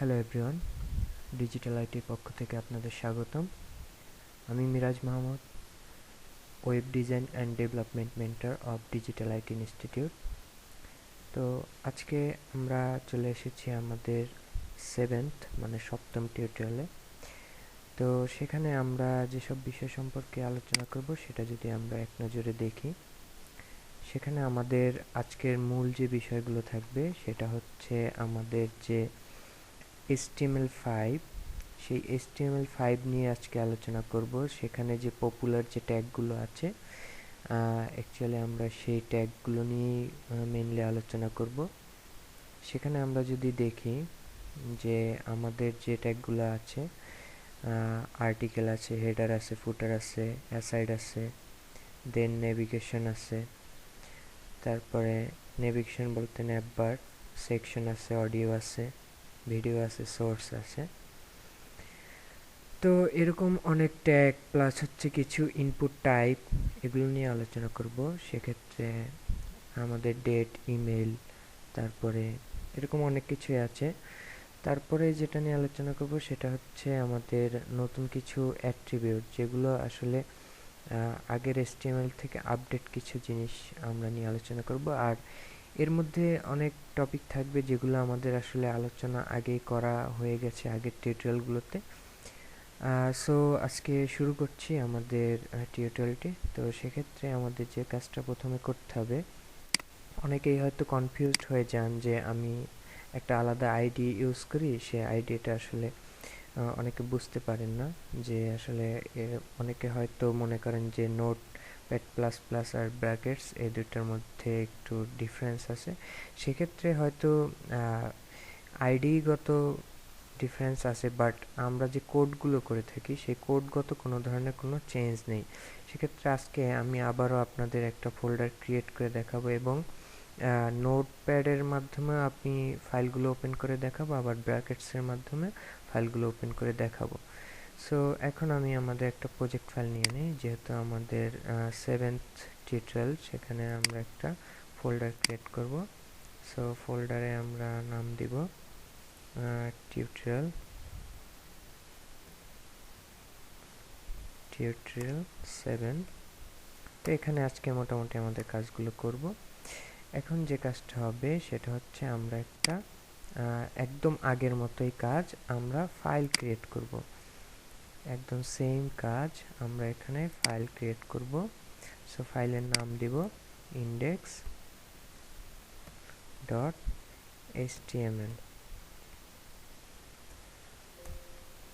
Hello everyone, digital আইটির পক্ষ থেকে আপনাদের স্বাগতম। আমি Miraj Mahmud, web design and development mentor of digital IT institute. তো আজকে আমরা চলে এসেছি আমাদের সপ্তম টিউটোরিয়ালে। তো সেখানে আমরা যেসব বিষয় সম্পর্কে আলোচনা করব সেটা যদি আমরা এক নজরে দেখি, সেখানে আমাদের আজকের মূল যে বিষয়গুলো থাকবে সেটা হচ্ছে আমাদের যে HTML5, সেই HTML5 নিয়ে আজকে আলোচনা করব। সেখানে যে পপুলার যে ট্যাগগুলো আছে, অ্যাকচুয়ালি আমরা সেই ট্যাগগুলো নিয়েই মেনলি আলোচনা করব। সেখানে আমরা যদি দেখি যে আমাদের যে ট্যাগগুলো আছে, আর্টিকেল আছে, হেডার আছে, ফুটার আছে, অ্যাসাইড আছে, দেন নেভিগেশন আছে, তারপরে নেভিগেশন বলতে ন্যাভবার, সেকশন আছে, অডিও আছে, ভিডিও আছে, সোর্স আছে। তো এরকম অনেক ট্যাগ প্লাস হচ্ছে কিছু ইনপুট টাইপ, এগুলো নিয়ে আলোচনা করব। সেক্ষেত্রে আমাদের ডেট, ইমেল, তারপরে এরকম অনেক কিছুই আছে। তারপরে যেটা নিয়ে আলোচনা করব সেটা হচ্ছে আমাদের নতুন কিছু অ্যাট্রিবিউট, যেগুলো আসলে আগের HTML থেকে আপডেট কিছু জিনিস আমরা নিয়ে আলোচনা করব। আর এর মধ্যে অনেক টপিক থাকবে যেগুলো আমাদের আসলে আলোচনা আগেই করা হয়ে গেছে আগের টিউটোরিয়ালগুলোতে। সো আজকে শুরু করছি আমাদের টিউটোরিয়ালটি। তো সেক্ষেত্রে আমাদের যে কাজটা প্রথমে করতে হবে, অনেকেই হয়তো কনফিউজড হয়ে যান যে আমি একটা আলাদা আইডি ইউজ করি, সে আইডিটা আসলে অনেকে বুঝতে পারেন না যে আসলে অনেকে হয়তো মনে করেন যে নোটপ্যাড প্লাস প্লাস আর ব্র্যাকেটস এই দুটার মধ্যে একটু ডিফারেন্স আছে। সেক্ষেত্রে হয়তো আইডিগত ডিফারেন্স আছে, বাট আমরা যে কোডগুলো করে থাকি সেই কোডগত কোনো ধরনের কোনো চেঞ্জ নেই। সেক্ষেত্রে আজকে আমি আবারও আপনাদের একটা ফোল্ডার ক্রিয়েট করে দেখাবো এবং নোটপ্যাডের মাধ্যমে আপনি ফাইলগুলো ওপেন করে দেখাবো, আবার ব্র্যাকেটসের মাধ্যমে ফাইলগুলো ওপেন করে দেখাবো। সো এখন আমি আমাদের একটা প্রজেক্ট ফাইল নিয়ে নিই, যেহেতু আমাদের 7th টিউটোরিয়াল, সেখানে আমরা একটা ফোল্ডার ক্রিয়েট করব। সো ফোল্ডারে আমরা নাম দিব টিউটোরিয়াল 7। তো এখানে আজকে মোটামুটি আমাদের কাজগুলো করব। এখন যে কাজটা হবে সেটা হচ্ছে আমরা একটা একদম আগের মতোই কাজ, আমরা ফাইল ক্রিয়েট করব। একদম সেম কাজ, আমরা এখানে ফাইল ক্রিয়েট করব। সো ফাইলের নাম দিব index.html।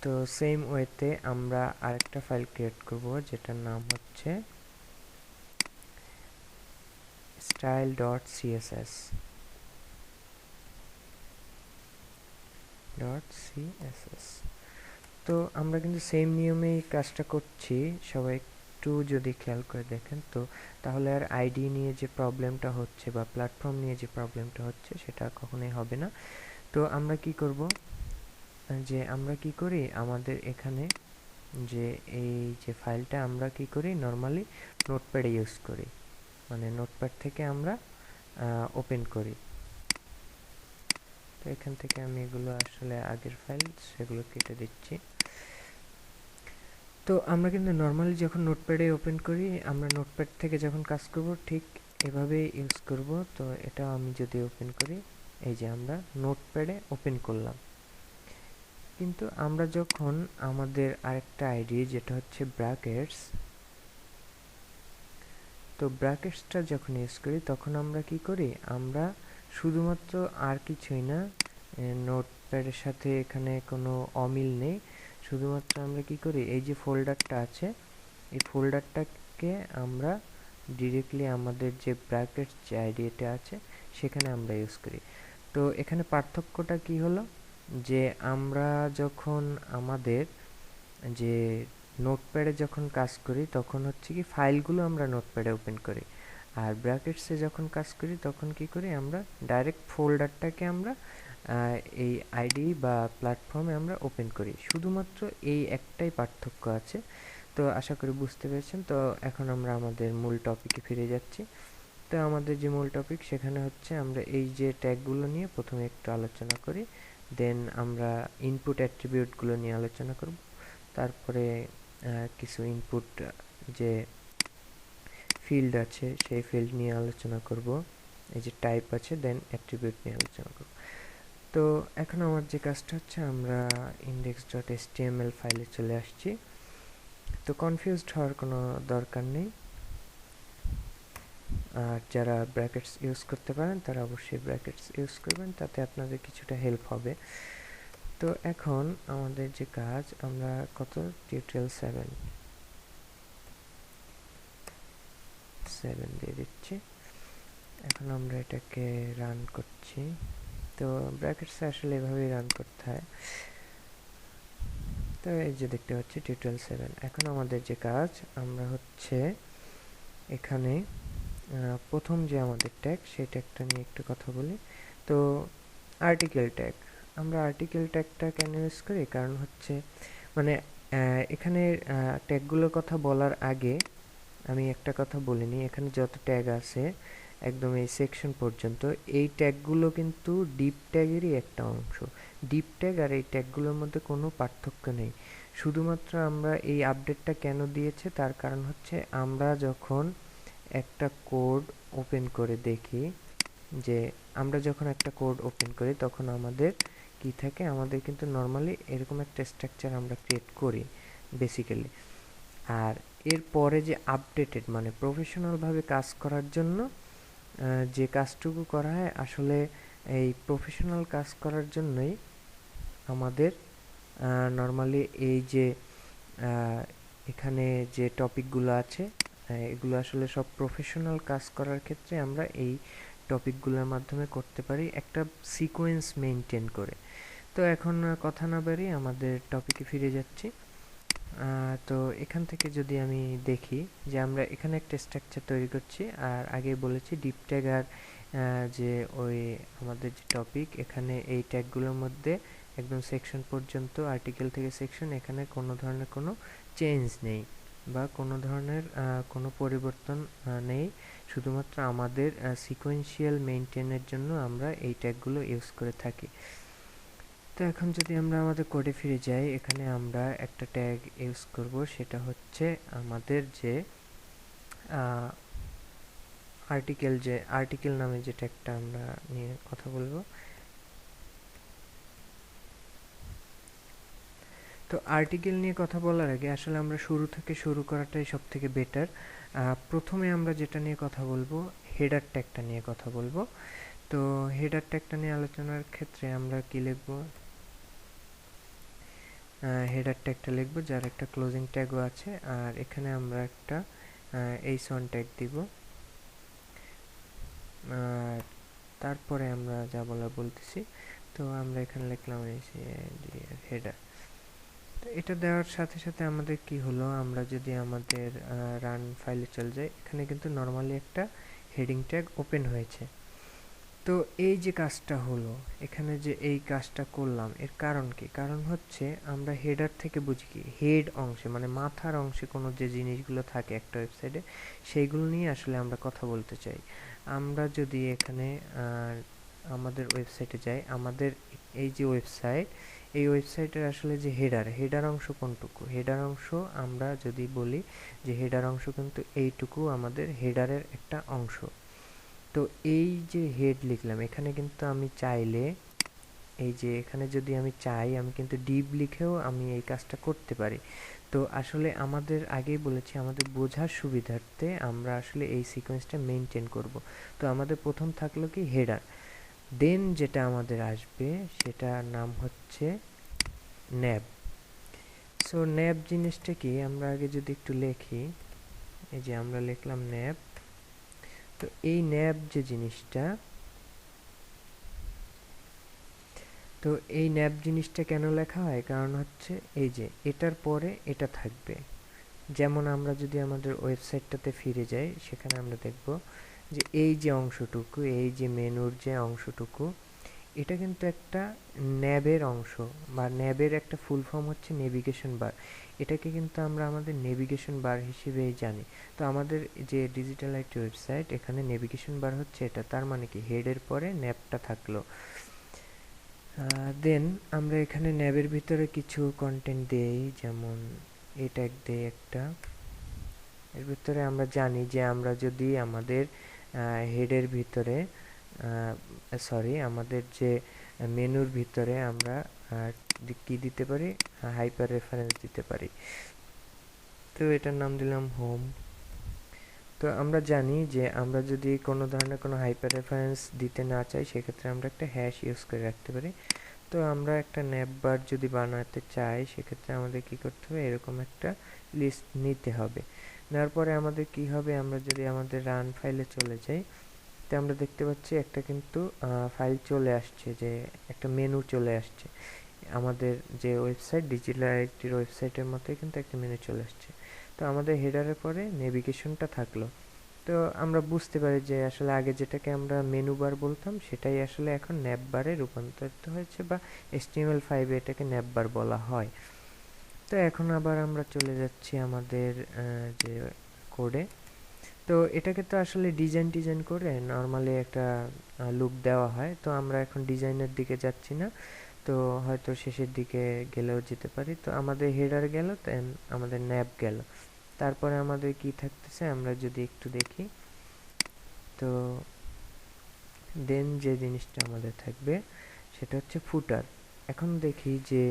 তো সেম ওয়েতে আমরা আরেকটা ফাইল ক্রিয়েট করব যেটার নাম হচ্ছে style.css। তো আমরা কিন্তু সেম নিয়মেই কাজটা করছি, সবাই একটু যদি খেয়াল করে দেখেন তো তাহলে আর আইডি নিয়ে যে প্রবলেমটা হচ্ছে বা প্ল্যাটফর্ম নিয়ে যে প্রবলেমটা হচ্ছে সেটা কখনোই হবে না। তো আমরা কি করব, যে আমরা কি করি, আমাদের এখানে যে এই যে ফাইলটা আমরা কি করি, নর্মালি নোটপ্যাডে ইউজ করি, মানে নোটপ্যাড থেকে আমরা ওপেন করি। তো এখান থেকে আমি এগুলো আসলে আগের ফাইল, সেগুলো কেটে দিচ্ছি। তো আমরা কিন্তু নর্মালি যখন নোটপ্যাডে ওপেন করি, আমরা নোটপ্যাড থেকে যখন কাজ করব ঠিক এভাবেই ইউজ করব। তো এটা আমি যদি ওপেন করি, এই যে আমরা নোটপ্যাডে ওপেন করলাম, কিন্তু আমরা যখন আমাদের আরেকটা আইডি যেটা হচ্ছে ব্র্যাকেটস, তো ব্র্যাকেটসটা যখন ইউজ করি তখন আমরা কি করি, আমরা শুধুমাত্র আর কিছুই না, নোটপ্যাডের সাথে এখানে কোনো অমিল নেই, শুধুমাত্র আমরা কি করি, এই যে ফোল্ডারটা আছে এই ফোল্ডারটাকে আমরা ডিরেক্টলি আমাদের যে ব্র্যাকেটস যে আইডিটা আছে সেখানে আমরা ইউজ করি। তো এখানে পার্থক্যটা কি হলো, যে আমরা যখন আমাদের যে নোটপ্যাডে যখন কাজ করি তখন হচ্ছে কি ফাইলগুলো আমরা নোটপ্যাডে ওপেন করি, আর ব্র্যাকেটসে যখন কাজ করি তখন কি করি, আমরা ডাইরেক্ট ফোল্ডারটাকে আমরা এই আইডি বা প্ল্যাটফর্মে আমরা ওপেন করি। শুধুমাত্র এই একটাই পার্থক্য আছে। তো আশা করি বুঝতে পেরেছেন। তো এখন আমরা আমাদের মূল টপিকে ফিরে যাচ্ছি। তো আমাদের যে মূল টপিক সেখানে হচ্ছে আমরা এই যে ট্যাগগুলো নিয়ে প্রথমে একটু আলোচনা করি, দেন আমরা ইনপুট অ্যাট্রিবিউটগুলো নিয়ে আলোচনা করব, তারপরে কিছু ইনপুট যে ফিল্ড আছে সেই ফিল্ড নিয়ে আলোচনা করব, এই যে টাইপ আছে, দেন অ্যাট্রিবিউট নিয়ে আলোচনা করব। তো এখন আমার যে কাজটা হচ্ছে, আমরা index.html ফাইলে চলে আসছি। তো কনফিউজড হওয়ার কোনো দরকার নেই, আর যারা ব্র্যাকেটস ইউজ করতে পারেন তারা অবশ্যই ব্র্যাকেটস ইউজ করবেন, তাতে আপনাদের কিছুটা হেল্প হবে। তো এখন আমাদের যে কাজ, আমরা কত টিউটোরিয়াল 7 দিয়ে দিচ্ছি। এখন আমরা এটাকে রান করছি। তো ব্র্যাকেটস আসলে এভাবেই রান করতে হয়। তো এই যে দেখতে পাচ্ছি টিউটোরিয়াল 7। এখন আমাদের যে কাজ, আমরা হচ্ছে এখানে প্রথম যে আমাদের ট্যাগ, সেই ট্যাগটা নিয়ে একটু কথা বলি। তো আর্টিকেল ট্যাগ, আমরা আর্টিকেল ট্যাগটা কেন ইউজ করি, কারণ হচ্ছে মানে এখানে ট্যাগগুলোর কথা বলার আগে আমি একটা কথা বলে নিই। এখানে যত ট্যাগ আছে একদম এই সেকশন পর্যন্ত, এই ট্যাগগুলো কিন্তু ডিপ ট্যাগেরই একটা অংশ। ডিপ ট্যাগ আর এই ট্যাগগুলোর মধ্যে কোনো পার্থক্য নেই। শুধুমাত্র আমরা এই আপডেটটা কেন দিয়েছে, তার কারণ হচ্ছে আমরা যখন একটা কোড ওপেন করে দেখি, যে আমরা যখন একটা কোড ওপেন করি তখন আমাদের কি থাকে, আমাদের কিন্তু নর্মালি এরকম একটা স্ট্রাকচার আমরা ক্রিয়েট করি বেসিক্যালি। আর এরপরে যে আপডেটেড মানে প্রফেশনালভাবে কাজ করার জন্য যে কাজটুকু করা হয়, আসলে এই প্রফেশনাল কাজ করার জন্যই আমাদের নর্মালি এই যে এখানে যে টপিকগুলো আছে, এগুলো আসলে সব প্রফেশনাল কাজ করার ক্ষেত্রে আমরা এই টপিকগুলোর মাধ্যমে করতে পারি একটা সিকোয়েন্স মেনটেন করে। তো এখন কথা না বাড়িয়ে আমাদের টপিকে ফিরে যাচ্ছি। তো এখান থেকে যদি আমি দেখি যে আমরা এখানে একটা স্ট্রাকচার তৈরি করছি, আর আগে বলেছি ডিপ ট্যাগ আর যে ওই আমাদের যে টপিক, এখানে এই ট্যাগগুলোর মধ্যে একদম সেকশন পর্যন্ত, আর্টিকেল থেকে সেকশন, এখানে কোনো ধরনের কোনো চেঞ্জ নেই বা কোনো ধরনের কোনো পরিবর্তন নেই। শুধুমাত্র আমাদের সিকোয়েন্সিয়াল মেইনটেনের জন্য আমরা এই ট্যাগগুলো ইউজ করে থাকি। তো এখন যদি আমরা আমাদের কোডে ফিরে যাই, এখানে আমরা একটা ট্যাগ ইউজ করব, সেটা হচ্ছে আমাদের যে আর্টিকেল নামে যে ট্যাগটা আমরা নিয়ে কথা বলবো। তো আর্টিকেল নিয়ে কথা বলার আগে আসলে আমরা শুরু থেকে শুরু করাটাই সব থেকে বেটার। প্রথমে আমরা যেটা নিয়ে কথা বলবো, হেডার ট্যাগটা নিয়ে কথা বলবো। তো হেডার ট্যাগটা নিয়ে আলোচনার ক্ষেত্রে আমরা কি লিখবো, হেডার ট্যাগটা লিখবো যার একটা ক্লোজিং ট্যাগও আছে, আর এখানে আমরা একটা h1 ট্যাগ দিব। আর তারপরে আমরা যা বলা বলতেছি, তো আমরা এখানে লিখলাম হেডার। তো এটা দেওয়ার সাথে সাথে আমাদের কি হলো, আমরা যদি আমাদের রান ফাইলে চলে যাই, এখানে কিন্তু নর্মালি একটা হেডিং ট্যাগ ওপেন হয়েছে। তো এই যে কাজটা হলো, এখানে যে এই কাজটা করলাম, এর কারণ কি, কারণ হচ্ছে আমরা হেডার থেকে বুঝি কি, হেড অংশে মানে মাথার অংশে কোনো যে জিনিসগুলো থাকে একটা ওয়েবসাইটে, সেইগুলো নিয়ে আসলে আমরা কথা বলতে চাই। আমরা যদি এখানে আমাদের ওয়েবসাইটে যাই, আমাদের এই যে ওয়েবসাইট, এই ওয়েবসাইটের আসলে যে হেডার অংশ কোনটুকু, হেডার অংশ আমরা যদি বলি যে হেডার অংশ কিন্তু এইটুকু আমাদের হেডারের একটা অংশ। তো এই যে হেড লিখলাম, এখানে কিন্তু আমি চাইলে এই যে এখানে যদি আমি চাই, আমি কিন্তু ডিপ লিখেও আমি এই কাজটা করতে পারি। তো আসলে আমাদের আগেই বলেছি, আমাদের বোঝার সুবিধার্থে আমরা আসলে এই সিকোয়েন্সটা মেনটেন করব। তো আমাদের প্রথম থাকলো কি হেডার, দেন যেটা আমাদের আসবে সেটার নাম হচ্ছে ন্যাব। সো ন্যাব জিনিসটা কি, আমরা আগে যদি একটু লিখি, এই যে আমরা লিখলাম ন্যাব। তো এই ন্যাব যে জিনিসটা, তো এই ন্যাব জিনিসটা কেন লেখা হয়, কারণ হচ্ছে এই যে এটার পরে এটা থাকবে। যেমন আমরা যদি আমাদের ওয়েবসাইটটাতে ফিরে যাই, সেখানে আমরা দেখব যে এই যে অংশটুকু, এই যে মেনুর যে অংশটুকু, এটা কিন্তু একটা ন্যাবের অংশ, বা ন্যাবের একটা ফুল ফর্ম হচ্ছে নেভিগেশন বার। এটাকে কিন্তু আমরা আমাদের নেভিগেশন বার হিসেবেই জানি। তো আমাদের যে ডিজিটাল একটি ওয়েবসাইট, এখানে নেভিগেশন বার হচ্ছে এটা, তার মানে কি হেডের পরে ন্যাবটা থাকলো। দেন আমরা এখানে ন্যাবের ভিতরে কিছু কন্টেন্ট দেই, যেমন এই ট্যাগ দেই একটা। এর ভিতরে আমরা জানি যে আমরা যদি আমাদের হেডের ভিতরে সরি আমাদের যে মেনুর ভিতরে আমরা কি দিতে পারি, হাইপার রেফারেন্স দিতে পারি। তো এটার নাম দিলাম হোম। তো আমরা জানি যে আমরা যদি কোনো ধরনের কোনো হাইপার রেফারেন্স দিতে না চাই, সেক্ষেত্রে আমরা একটা হ্যাশ ইউজ করে রাখতে পারি। তো আমরা একটা ন্যাপ বার যদি বানাতে চাই, সেক্ষেত্রে আমাদের কি করতে হবে, এরকম একটা লিস্ট নিতে হবে। নেওয়ার পরে আমাদের কি হবে, আমরা যদি আমাদের রান ফাইলে চলে যাই, তো আমরা দেখতে পাচ্ছি একটা কিন্তু ফাইল চলে আসছে, যে একটা মেনু চলে আসছে। আমাদের যে ওয়েবসাইট, ডিজিটাল আইটির ওয়েবসাইটের মতোই কিন্তু একটা মেনু চলে আসছে। তো আমাদের হেডারের পরে নেভিগেশনটা থাকলো। তো আমরা বুঝতে পারি যে আসলে আগে যেটাকে আমরা মেনু বার বলতাম, সেটাই আসলে এখন ন্যাপ বারে রূপান্তরিত হয়েছে, বা HTML5 এটাকে ন্যাপ বার বলা হয়। তো এখন আবার আমরা চলে যাচ্ছি আমাদের যে কোডে। তো এটাকে তো আসলে ডিজাইন করে নর্মালি একটা লুক দেওয়া হয়। তো আমরা এখন ডিজাইনের দিকে যাচ্ছি না, তো হয়তো শেষের দিকে গেলেও যেতে পারি। তো আমাদের হেডার গেল, দেন আমাদের ন্যাপ গেল। তারপরে আমাদের কি থাকতেছে আমরা যদি একটু দেখি, তো দেন যে জিনিসটা আমাদের থাকবে সেটা হচ্ছে ফুটার। এখন দেখি যে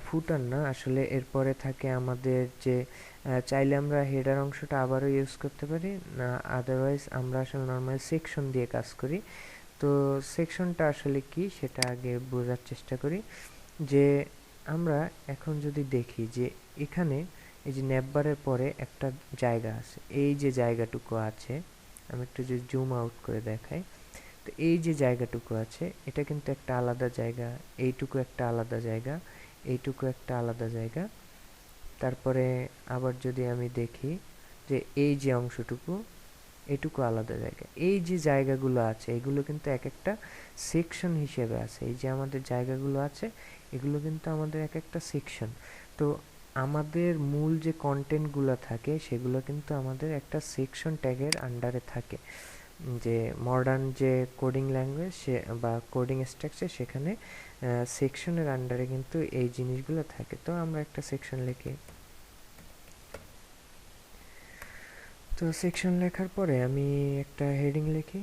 ফুটার না, আসলে এরপরে থাকে আমাদের যে চাইলে আমরা হেডার অংশটা আবারও ইউজ করতে পারি, না আদারওয়াইজ আমরা আসলে নর্মাল সেকশন দিয়ে কাজ করি। তো সেকশনটা আসলে কি সেটা আগে বোঝার চেষ্টা করি। যে আমরা এখন যদি দেখি যে এখানে এই যে ন্যাপবারের পরে একটা জায়গা আছে, এই যে জায়গাটুকু আছে, আমি একটু যদি জুম আউট করে দেখাই, তো এই যে জায়গাটুকু আছে এটা কিন্তু একটা আলাদা জায়গা, এইটুকু একটা আলাদা জায়গা, এইটুকু একটা আলাদা জায়গা। তারপরে আবার যদি আমি দেখি যে এই যে অংশটুকু, এটুকু আলাদা জায়গা। এই যে জায়গাগুলো আছে এগুলো কিন্তু এক একটা সেকশন হিসেবে আছে। এই যে আমাদের জায়গাগুলো আছে এগুলো কিন্তু আমাদের এক একটা সেকশন। তো আমাদের মূল যে কন্টেন্টগুলো থাকে সেগুলো কিন্তু আমাদের একটা সেকশন ট্যাগের আন্ডারে থাকে। যে মডার্ন যে কোডিং ল্যাঙ্গুয়েজ সে বা কোডিং স্ট্রাকচার, সেখানে সেকশনের আন্ডারে কিন্তু এই জিনিসগুলো থাকে। তো আমরা একটা সেকশন লিখি। তো সেকশন লেখার পরে আমি একটা হেডিং লিখি।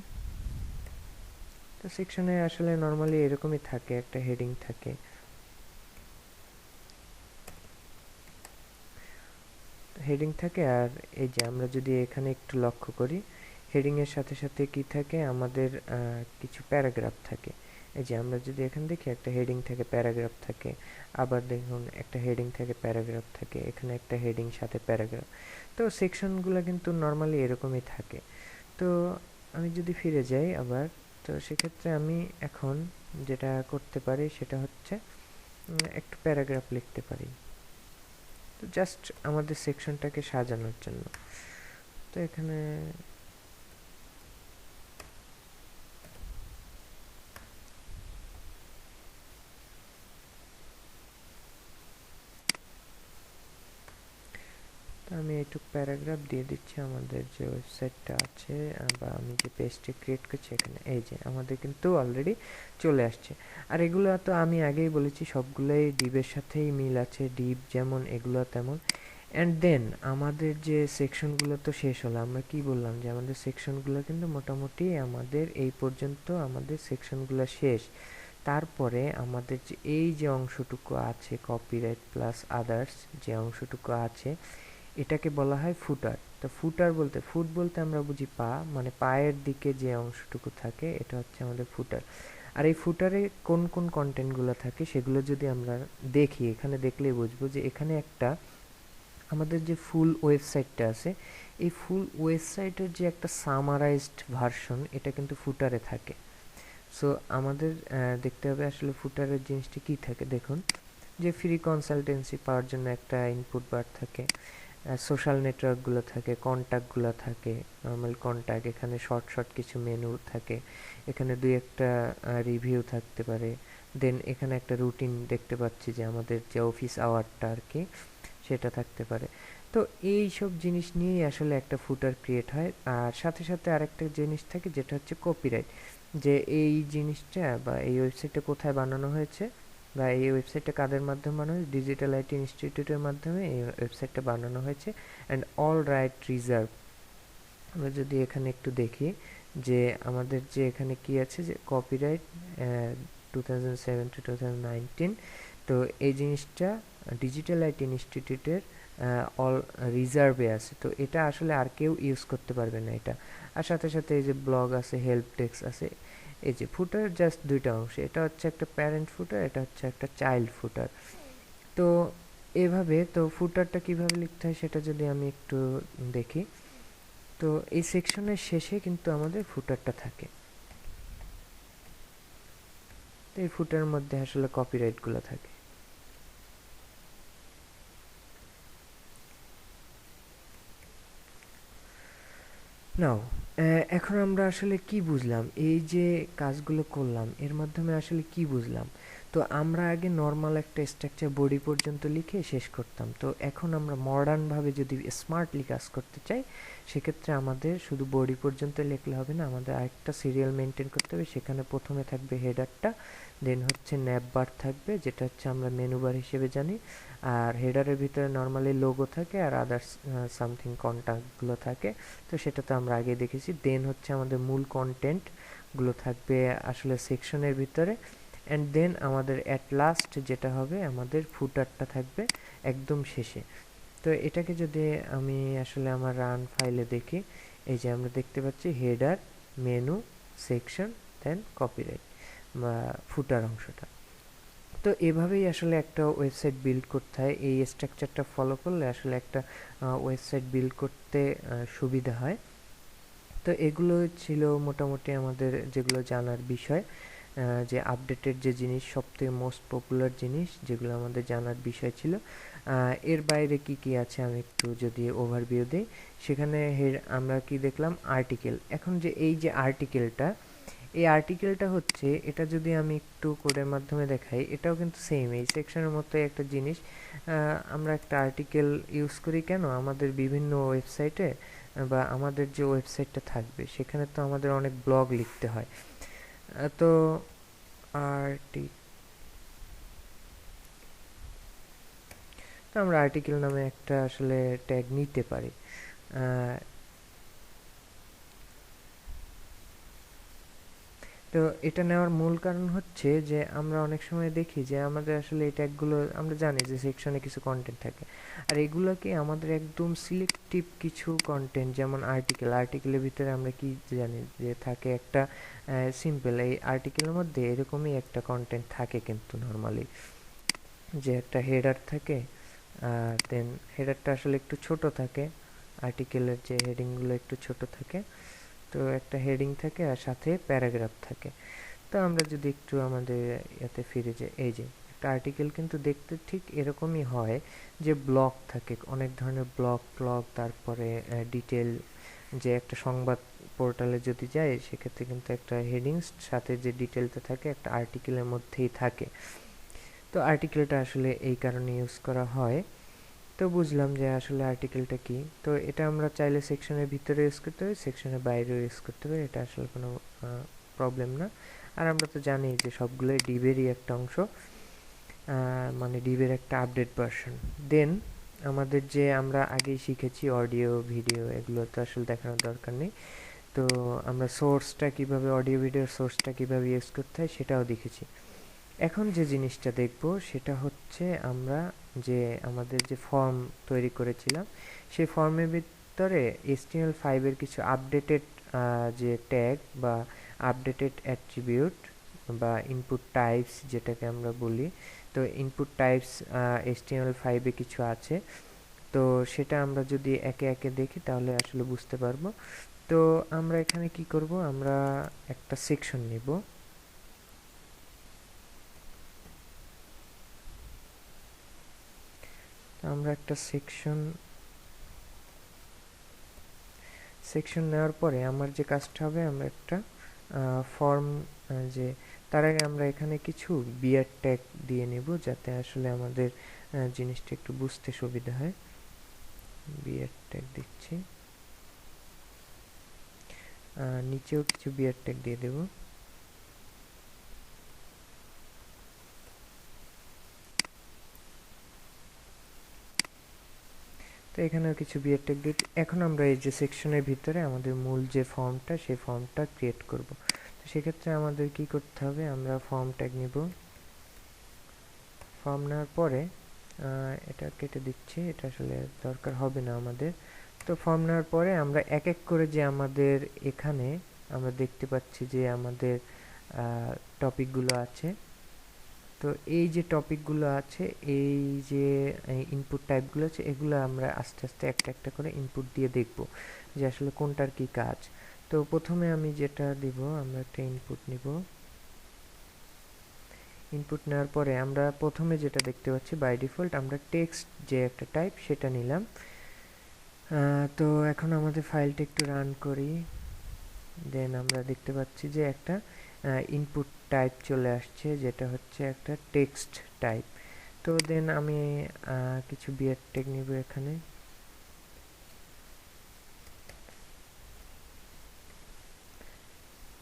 তো সেকশনে আসলে নর্মালি এরকমই থাকে, একটা হেডিং থাকে। হেডিং থাকে, আর এই যে আমরা যদি এখানে একটু লক্ষ্য করি, হেডিং এর সাথে সাথে কি থাকে, আমাদের কিছু প্যারাগ্রাফ থাকে। এই যে আমরা যদি এখানে দেখি, একটা হেডিং থাকে, প্যারাগ্রাফ থাকে। আবার দেখুন একটা হেডিং থাকে, প্যারাগ্রাফ থাকে, এখানে একটা হেডিং সাথে প্যারাগ্রাফ। তো সেকশনগুলো কিন্তু নর্মালি এরকমই থাকে। তো আমি যদি ফিরে যাই আবার, তো সেক্ষেত্রে আমি এখন যেটা করতে পারি সেটা হচ্ছে একটু প্যারাগ্রাফ লিখতে পারি, তো জাস্ট আমাদের সেকশনটাকে সাজানোর জন্য। তো এখানে তো আমি এইটুক প্যারাগ্রাফ দিয়ে দিচ্ছি আমাদের যে ওয়েবসাইটটা আছে, বা আমি যে পেজটা ক্রিয়েট করছি এখানে। এই যে আমাদের কিন্তু অলরেডি চলে আসছে। আর এগুলো তো আমি আগেই বলেছি সবগুলোই ডিভের সাথেই মিল আছে, ডিভ যেমন এগুলো তেমন। অ্যান্ড দেন আমাদের যে সেকশনগুলো তো শেষ হলো। আমরা কি বললাম যে আমাদের সেকশনগুলো কিন্তু মোটামুটি আমাদের এই পর্যন্ত আমাদের সেকশনগুলো শেষ। তারপরে আমাদের যে এই যে অংশটুকু আছে, কপিরাইট প্লাস আদার্স যে অংশটুকু আছে, এটাকে বলা হয় ফুটার। তো ফুটার বলতে, ফুট বলতে আমরা বুঝি পা, মানে পায়ের দিকে যে অংশটুকু থাকে এটা হচ্ছে আমাদের ফুটার। আর এই ফুটারে কোন কোন কন্টেন্টগুলো থাকে সেগুলো যদি আমরা দেখি, এখানে দেখলেই বুঝবো যে এখানে একটা আমাদের যে ফুল ওয়েবসাইটটা আছে, এই ফুল ওয়েবসাইটের যে একটা সামারাইজড ভার্সন, এটা কিন্তু ফুটারে থাকে। সো আমাদের দেখতে হবে আসলে ফুটারের জিনিসটা কি থাকে। দেখুন যে ফ্রি কনসালটেন্সি পাওয়ার জন্য একটা ইনপুট বার থাকে, সোশ্যাল নেটওয়ার্কগুলো থাকে, কন্ট্যাক্টগুলো থাকে, নর্মাল কন্ট্যাক্ট, এখানে শর্ট শর্ট কিছু মেনু থাকে, এখানে দুই একটা রিভিউ থাকতে পারে। দেন এখানে একটা রুটিন দেখতে পাচ্ছি যে আমাদের যে অফিস আওয়ারটা আর কি, সেটা থাকতে পারে। তো এই সব জিনিস নিয়েই আসলে একটা ফুটার ক্রিয়েট হয়। আর সাথে সাথে আরেকটা জিনিস থাকে যেটা হচ্ছে কপিরাইট। যে এই জিনিসটা বা এই ওয়েবসাইটটা কোথায় বানানো হয়েছে, বা এই ওয়েবসাইটটা কাদের মাধ্যমে বানানো হয়েছে, ডিজিটাল আইটি ইনস্টিটিউটের মাধ্যমে এই ওয়েবসাইটটা বানানো হয়েছে, অ্যান্ড অল রাইট রিজার্ভ। আমরা যদি এখানে একটু দেখি যে আমাদের যে এখানে কি আছে যে কপিরাইট 2007 to 2019, তো এই জিনিসটা ডিজিটাল আইটি ইনস্টিটিউটের অল রিজার্ভে আছে। তো এটা আসলে আর কেউ ইউজ করতে পারবে না এটা। আর সাথে সাথে এই যে ব্লগ আছে, হেল্প ডেস্ক আছে, এই যে ফুটার জাস্ট দুইটা অংশ, এটা হচ্ছে একটা প্যারেন্ট ফুটার, এটা হচ্ছে একটা চাইল্ড ফুটার। তো এভাবে তো ফুটারটা কিভাবে লিখতে হয় সেটা যদি আমি একটু দেখি, তো এই সেকশনের শেষে কিন্তু আমাদের ফুটারটা থাকে। তো এই ফুটারের মধ্যে আসলে কপিরাইটগুলো থাকে। নাও এখন আমরা আসলে কি বুঝলাম, এই যে কাজগুলো করলাম এর মাধ্যমে আসলে কি বুঝলাম? তো আমরা আগে নর্মাল একটা স্ট্রাকচার বডি পর্যন্ত লিখে শেষ করতাম, তো এখন আমরা মডার্ন ভাবে যদি স্মার্টলি কাজ করতে চাই সেক্ষেত্রে আমাদের শুধু বডি পর্যন্ত লিখলে হবে না, আমাদের আরেকটা সিরিয়াল মেনটেন করতে হবে। সেখানে প্রথমে থাকবে হেডারটা, দেন হচ্ছে ন্যাব বার থাকবে যেটা হচ্ছে আমরা মেনু বার হিসেবে জানি, আর হেডারের ভিতরে নর্মালি লোগো থাকে আর আদার্স সামথিং কন্ট্যাক্টগুলো থাকে, তো সেটা তো আমরা আগে দেখেছি। দেন হচ্ছে আমাদের মূল কন্টেন্টগুলো থাকবে আসলে সেকশনের ভিতরে, অ্যান্ড দেন আমাদের অ্যাট লাস্ট যেটা হবে আমাদের ফুটারটা থাকবে একদম শেষে। তো এটাকে যদি আমি আসলে আমার রান ফাইলে দেখি, এই যে আমরা দেখতে পাচ্ছি হেডার, মেনু, সেকশন, দেন কপিরাইট বা ফুটার অংশটা। তো এভাবেই আসলে একটা ওয়েবসাইট বিল্ড করতে হয়, এই স্ট্রাকচারটা ফলো করলে আসলে একটা ওয়েবসাইট বিল্ড করতে সুবিধা হয়। তো এগুলো ছিল মোটামুটি আমাদের যেগুলো জানার বিষয়, যে আপডেটেড যে জিনিস, সবথেকে মোস্ট পপুলার জিনিস যেগুলো আমাদের জানার বিষয় ছিল। এর বাইরে কি কি আছে আমি একটু যদি ওভারভিউ দিই, সেখানে আমরা কি দেখলাম, আর্টিকেল। এখন যে এই যে আর্টিকেলটা, এই আর্টিকেলটা হচ্ছে, এটা যদি আমি একটু কোডের মাধ্যমে দেখাই, এটাও কিন্তু সেম এই সেকশনের মতোই একটা জিনিস। আমরা একটা আর্টিকেল ইউজ করি কেন, আমাদের বিভিন্ন ওয়েবসাইটে বা আমাদের যে ওয়েবসাইটটা থাকবে সেখানে তো আমাদের অনেক ব্লগ লিখতে হয়। তো আর্টি তো আমরা আর্টিকেল নামে একটা আসলে ট্যাগ নিতে পারি। আহ, তো এটা নেওয়ার মূল কারণ হচ্ছে যে আমরা অনেক সময় দেখি যে আমাদের আসলে এই ট্যাগগুলো, আমরা জানি যে সেকশনে কিছু কন্টেন্ট থাকে, আর এগুলোকে আমাদের একদম সিলেক্টিভ কিছু কন্টেন্ট, যেমন আর্টিকেলের ভিতরে আমরা কি জানি যে থাকে একটা সিম্পল, এই আর্টিকেলের মধ্যে এরকমই একটা কন্টেন্ট থাকে কিন্তু নর্মালি, যে একটা হেডার থাকে, আর দেন হেডারটা আসলে একটু ছোট থাকে, আর্টিকেলের যে হেডিংগুলো একটু ছোট থাকে, তো একটা হেডিং থাকে আর সাথে প্যারাগ্রাফ থাকে। তো আমরা যদি একটু আমাদের ইয়াতে ফিরে যাই, এই যে একটা আর্টিকেল কিন্তু দেখতে ঠিক এরকমই হয়, যে ব্লক থাকে, অনেক ধরনের ব্লক, তারপরে ডিটেল, যে একটা সংবাদ পোর্টালে যদি যায় সেক্ষেত্রে কিন্তু একটা হেডিংস সাথে যে ডিটেলটা থাকে একটা আর্টিকেলের মধ্যেই থাকে। তো আর্টিকেলটা আসলে এই কারণে ইউজ করা হয়। তো বুঝলাম যে আসলে আর্টিকেলটা কি। তো এটা আমরা চাইলে সেকশনের ভিতরে ইউজ করতে পারি, সেকশনের বাইরেও ইউজ করতে পারি, এটা আসলে কোনো প্রবলেম না। আর আমরা তো জানি যে সবগুলোই ডিবেরই একটা অংশ, মানে ডিবের একটা আপডেট ভার্সন। দেন আমাদের যে আমরা আগেই শিখেছি অডিও ভিডিও, এগুলো তো আসলে দেখানোর দরকার নেই। তো আমরা সোর্সটা কিভাবে, অডিও ভিডিওর সোর্সটা কিভাবে ইউজ করতে হয় সেটাও দেখেছি। এখন যে জিনিসটা দেখব সেটা হচ্ছে আমরা যে আমাদের যে ফর্ম তৈরি করেছিলাম সেই ফর্মের ভিতরে HTML5 এর কিছু আপডেটেড যে ট্যাগ বা আপডেটেড অ্যাট্রিবিউট বা ইনপুট টাইপস যেটাকে আমরা বলি, তো ইনপুট টাইপস HTML5 এ কিছু আছে। তো সেটা আমরা যদি একে একে দেখি তাহলে আসলে বুঝতে পারবো। তো আমরা এখানে কি করব, আমরা একটা সেকশন নিব। আমরা একটা সেকশন নেওয়ার পরে আমার যে কাজটা হবে, আমরা একটা ফর্ম, যে তার আগে আমরা এখানে কিছু বিয়ার ট্যাগ দিয়ে নেব যাতে আসলে আমাদের জিনিসটা একটু বুঝতে সুবিধা হয়। বিয়ার ট্যাগ দিচ্ছি, নিচেও কিছু বিয়ার ট্যাগ দিয়ে দেব। তো এখানেও কিছু বিয়ের ট্যাগ দিই। এখন আমরা এই যে সেকশনের ভিতরে আমাদের মূল যে ফর্মটা, সেই ফর্মটা ক্রিয়েট করব। তো সেক্ষেত্রে আমাদের কি করতে হবে, আমরা ফর্ম ট্যাগ নিব। ফর্ম নেওয়ার পরে এটা কেটে দিচ্ছি, এটা আসলে দরকার হবে না আমাদের। তো ফর্ম নেওয়ার পরে আমরা এক এক করে যে আমাদের এখানে আমরা দেখতে পাচ্ছি যে আমাদের টপিকগুলো আছে। তো এই যে টপিকগুলো আছে, এই যে ইনপুট টাইপগুলো আছে, এগুলো আমরা আস্তে আস্তে একটা একটা করে ইনপুট দিয়ে দেখব যে আসলে কোনটার কি কাজ। তো প্রথমে আমি যেটা দিব, আমরা একটা ইনপুট নিব। ইনপুট নেওয়ার পরে আমরা প্রথমে যেটা দেখতে পাচ্ছি বাই ডিফল্ট আমরা টেক্সট যে একটা টাইপ সেটা নিলাম। তো এখন আমাদের ফাইলটা একটু রান করি। দেন আমরা দেখতে পাচ্ছি যে একটা ইনপুট টাইপ চলে আসছে, যেটা হচ্ছে একটা টেক্সট টাইপ। তো দেন আমি কিছু বিয়ার ট্যাগ নিব এখানে।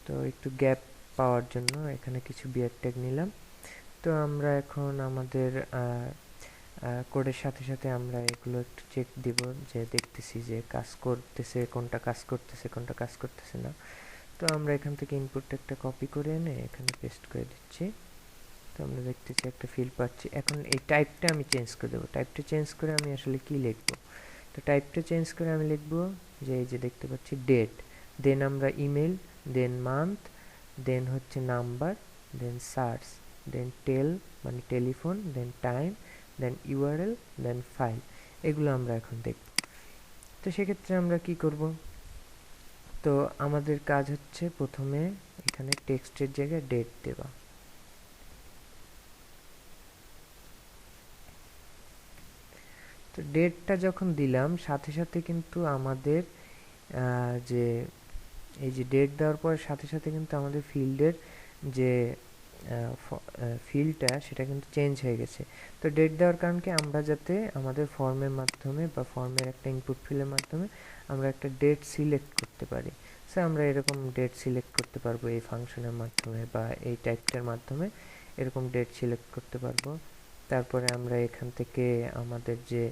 তো একটু গ্যাপ পাওয়ার জন্য এখানে কিছু বিয়ার ট্যাগ নিলাম। তো আমরা এখন আমাদের কোডের সাথে সাথে আমরা এগুলো একটু চেক দিব, যে দেখতেছি যে কাজ করতেছে, কোনটা কাজ করতেছে, কোনটা কাজ করতেছে না। তো আমরা এখান থেকে ইনপুট একটা কপি করে এনে এখানে পেস্ট করে দিচ্ছি। তো আমরা দেখতেছি একটা ফিল্ড পাচ্ছি। এখন এই টাইপটা আমি চেঞ্জ করে দেবো। টাইপটা চেঞ্জ করে আমি আসলে কি লিখব, তো টাইপটা চেঞ্জ করে আমি লিখব যে এই যে দেখতে পাচ্ছি ডেট, দেন আমরা ইমেল, দেন মান্থ, দেন হচ্ছে নাম্বার, দেন সার্চ, দেন টেল মানে টেলিফোন, দেন টাইম, দেন ইউআরএল, দেন ফাইল। এগুলো আমরা এখন দেখব। তো সেক্ষেত্রে আমরা কি করব, তো আমাদের কাজ হচ্ছে প্রথমে এখানে টেক্সটের জায়গায় ডেট দেওয়া। তো ডেটটা যখন দিলাম, সাথে সাথে কিন্তু আমাদের যে এই যে ডেট দেওয়ার পর সাথে সাথে কিন্তু আমাদের ফিল্ডের যে ফিল্ডটা সেটা কিন্তু চেঞ্জ হয়ে গেছে। তো ডেট দেওয়ার কারণ কি, আমরা যাতে আমাদের ফর্মের মাধ্যমে বা ফর্মের একটা ইনপুট ফিল্ডের মাধ্যমে আমরা একটা ডেট সিলেক্ট করতে পারি। সো আমরা এরকম ডেট সিলেক্ট করতে পারবো এই ফাংশনের মাধ্যমে বা এই টাইপটার মাধ্যমে এরকম ডেট সিলেক্ট করতে পারবো। তারপরে আমরা এখান থেকে আমাদের যে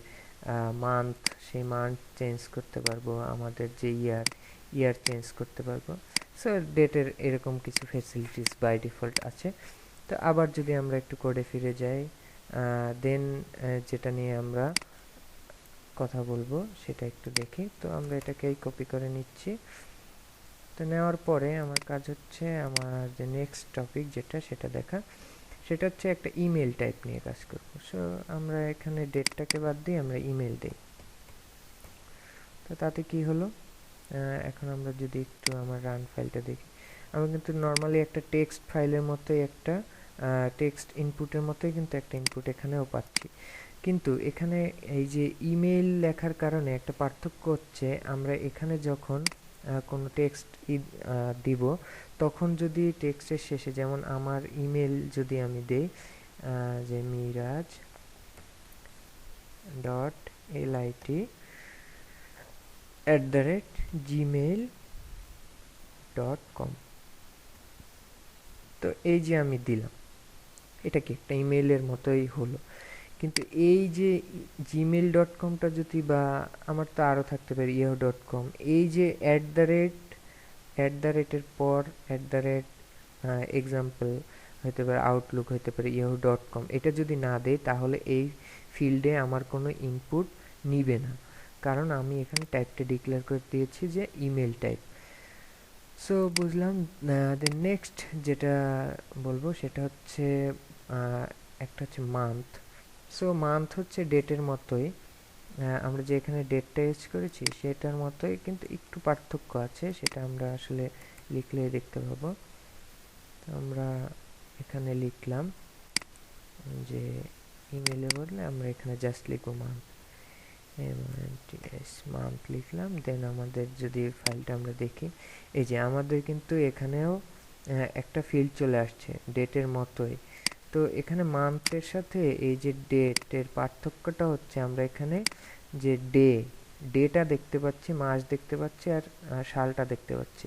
মান্থ, সেই মান্থ চেঞ্জ করতে পারবো, আমাদের যে ইয়ার চেঞ্জ করতে পারবো। সো ডেটের এরকম কিছু ফ্যাসিলিটিস বাই ডিফল্ট আছে। তো আবার যদি আমরা একটু কোডে ফিরে যাই, দেন যেটা নিয়ে আমরা কথা বলবো সেটা একটু দেখি। তো আমরা এটাকেই কপি করে নিচ্ছি। তো নেওয়ার পরে আমার কাজ হচ্ছে আমার যে নেক্সট টপিক যেটা সেটা দেখা, সেটা হচ্ছে একটা ইমেল টাইপ নিয়ে কাজ করবো। সো আমরা এখানে ডেটটাকে বাদ দিয়ে আমরা ইমেল দিই। তো তাতে কি হলো, এখন আমরা যদি একটু আমার রান ফাইলটা দেখি, আমরা কিন্তু নর্মালি একটা টেক্সট ফাইলের মতোই একটা টেক্সট ইনপুটের মতোই কিন্তু একটা ইনপুট এখানেও পাচ্ছি। কিন্তু এখানে এই যে ইমেল লেখার কারণে একটা পার্থক্য হচ্ছে, আমরা এখানে যখন কোনো টেক্সট দিব, তখন যদি টেক্সটের শেষে যেমন আমার ইমেল যদি আমি দেই যে মিরাজ ডট এলআইটি @gmail.com, তো এই যে আমি দিলাম, এটা কি একটা ইমেইলের মতোই হলো। কিন্তু এই যে gmail.comটা যদি, বা আমার তো আরও থাকতে পারে yahoo.com, এই যে @এর পর এক্সাম্পল হতে পারে, আউটলুক হতে পারে, yahoo.com, এটা যদি না দেই তাহলে এই ফিল্ডে আমার কোনো ইনপুট নিবে না, কারণ আমি এখানে টাইপটা ডিক্লেয়ার করে দিয়েছি যে ইমেল টাইপ। সো বুঝলাম। দেন নেক্সট যেটা বলবো সেটা হচ্ছে একটা হচ্ছে মান্থ। সো মান্থ হচ্ছে ডেটের মতোই, আমরা যে এখানে ডেটটা ইউজ করেছি সেটার মতোই, কিন্তু একটু পার্থক্য আছে, সেটা আমরা আসলে লিখলে দেখতে পাবো। তো আমরা এখানে লিখলাম যে ইমেলে বললে আমরা এখানে জাস্ট লিখবো মান্থ, মান্থ লিখলাম। দেন আমাদের যদি ফাইলটা আমরা দেখি, এই যে আমাদের কিন্তু এখানেও একটা ফিল্ড চলে আসছে ডেটের মতোই। তো এখানে মান্থের সাথে এই যে ডেটের পার্থক্যটা হচ্ছে, আমরা এখানে যে ডেটা দেখতে পাচ্ছি, মাস দেখতে পাচ্ছি, আর সালটা দেখতে পাচ্ছি।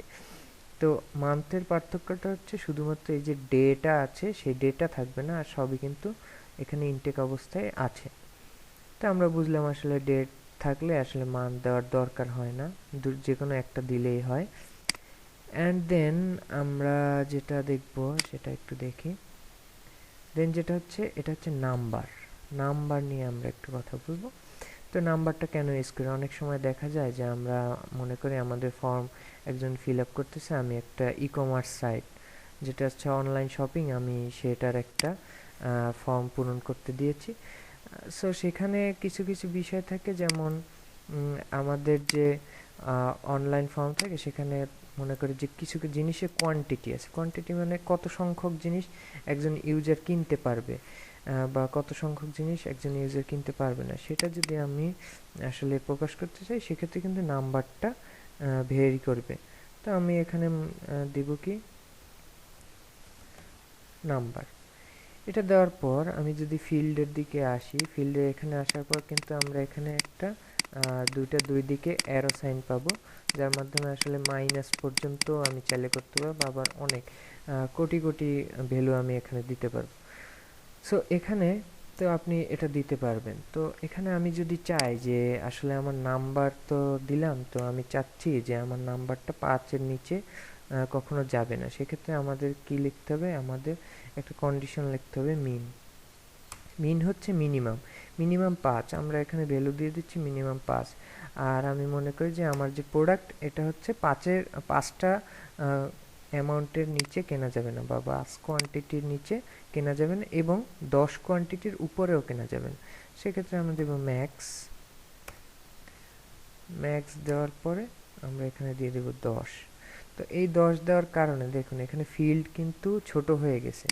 তো মান্থের পার্থক্যটা হচ্ছে শুধুমাত্র এই যে ডেটা আছে সেই ডেটা থাকবে না, আর সবই কিন্তু এখানে ইনটেক অবস্থায় আছে। তো আমরা বুঝলাম আসলে ডেট থাকলে আসলে মান দেওয়ার দরকার হয় না, যে কোনো একটা দিলেই হয়। অ্যান্ড দেন আমরা যেটা দেখব সেটা একটু দেখি। দেন যেটা হচ্ছে, এটা হচ্ছে নাম্বার। নাম্বার নিয়ে আমরা একটু কথা বলবো। তো নাম্বারটা কেন ইউজ করি? অনেক সময় দেখা যায় যে আমরা মনে করি আমাদের ফর্ম একজন ফিল আপ করতেছে, আমি একটা ই কমার্স সাইট যেটা হচ্ছে অনলাইন শপিং, আমি সেটার একটা ফর্ম পূরণ করতে দিয়েছি। সো সেখানে কিছু কিছু বিষয় থাকে, যেমন আমাদের যে অনলাইন ফর্ম থাকে সেখানে মনে করি যে কিছু কিছু জিনিসের কোয়ান্টিটি আছে। কোয়ান্টিটি মানে কত সংখ্যক জিনিস একজন ইউজার কিনতে পারবে, বা কত সংখ্যক জিনিস একজন ইউজার কিনতে পারবে না, সেটা যদি আমি আসলে প্রকাশ করতে চাই সেক্ষেত্রে কিন্তু নাম্বারটা ভেরি করবে। তো আমি এখানে দেব কি নাম্বার। এটা দেওয়ার পর আমি যদি ফিল্ডের দিকে আসি, ফিল্ডে এখানে আসার পর কিন্তু আমরা এখানে একটা দুই দিকে অ্যারো সাইন পাবো, যার মাধ্যমে আসলে মাইনাস পর্যন্ত আমি চাইলে করতে পারবো, আবার অনেক কোটি কোটি ভ্যালু আমি এখানে দিতে পারবো। সো এখানে তো আপনি এটা দিতে পারবেন। তো এখানে আমি যদি চাই যে আসলে আমার নাম্বার তো দিলাম, তো আমি চাচ্ছি যে আমার নাম্বারটা 5-এর নিচে কখনো যাবে না, সেক্ষেত্রে আমাদের কি লিখতে হবে? আমাদের একটা কন্ডিশন লিখতে হবে, মিন। মিন হচ্ছে মিনিমাম, মিনিমাম 5, আমরা এখানে ভ্যালু দিয়ে দিচ্ছি মিনিমাম 5। আর আমি মনে করি যে আমার যে প্রোডাক্ট এটা হচ্ছে 5টা অ্যামাউন্টের নিচে কেনা যাবে না, বা 5 কোয়ান্টিটির নিচে কেনা যাবে না, এবং 10 কোয়ান্টিটির উপরেও কেনা যাবে না। সেক্ষেত্রে আমরা দেব ম্যাক্স। ম্যাক্স দেওয়ার পরে আমরা এখানে দিয়ে দেব 10। তো এই 10 দেওয়ার কারণে দেখুন এখানে ফিল্ড কিন্তু ছোট হয়ে গেছে,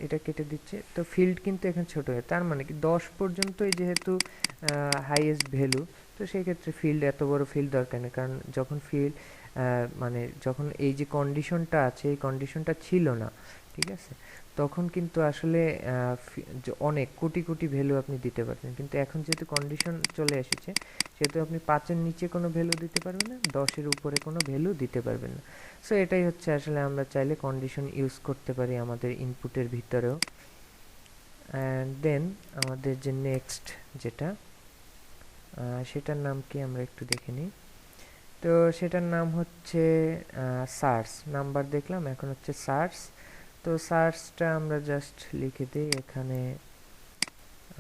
এটা কেটে দিচ্ছে, তো ফিল্ড কিন্তু এখানে ছোট হয়, তার মানে কি 10 পর্যন্তই যেহেতু হাইয়েস্ট ভ্যালু, তো সেই ক্ষেত্রে ফিল্ড, এত বড় ফিল্ড দরকার নেই, কারণ যখন ফিল্ড মানে যখন এই যে কন্ডিশনটা আছে এই কন্ডিশনটা ছিল না, ঠিক আছে, তখন কিন্তু আসলে অনেক কোটি কোটি ভ্যালু আপনি দিতে পারতেন, কিন্তু এখন যেহেতু কন্ডিশন চলে এসেছে সেহেতু আপনি 5-এর নিচে কোনো ভ্যালু দিতে পারবেন না, 10-এর উপরে কোনো ভ্যালু দিতে পারবেন না। সো এটাই হচ্ছে আসলে আমরা চাইলে কন্ডিশন ইউজ করতে পারি আমাদের ইনপুটের ভিতরেও। অ্যান্ড দেন আমাদের যে নেক্সট যেটা, সেটার নাম কি আমরা একটু দেখে নিই। তো সেটার নাম হচ্ছে সার্চ। নাম্বার দেখলাম, এখন হচ্ছে সার্চ। তো সার্চটা আমরা জাস্ট লিখে দিই এখানে,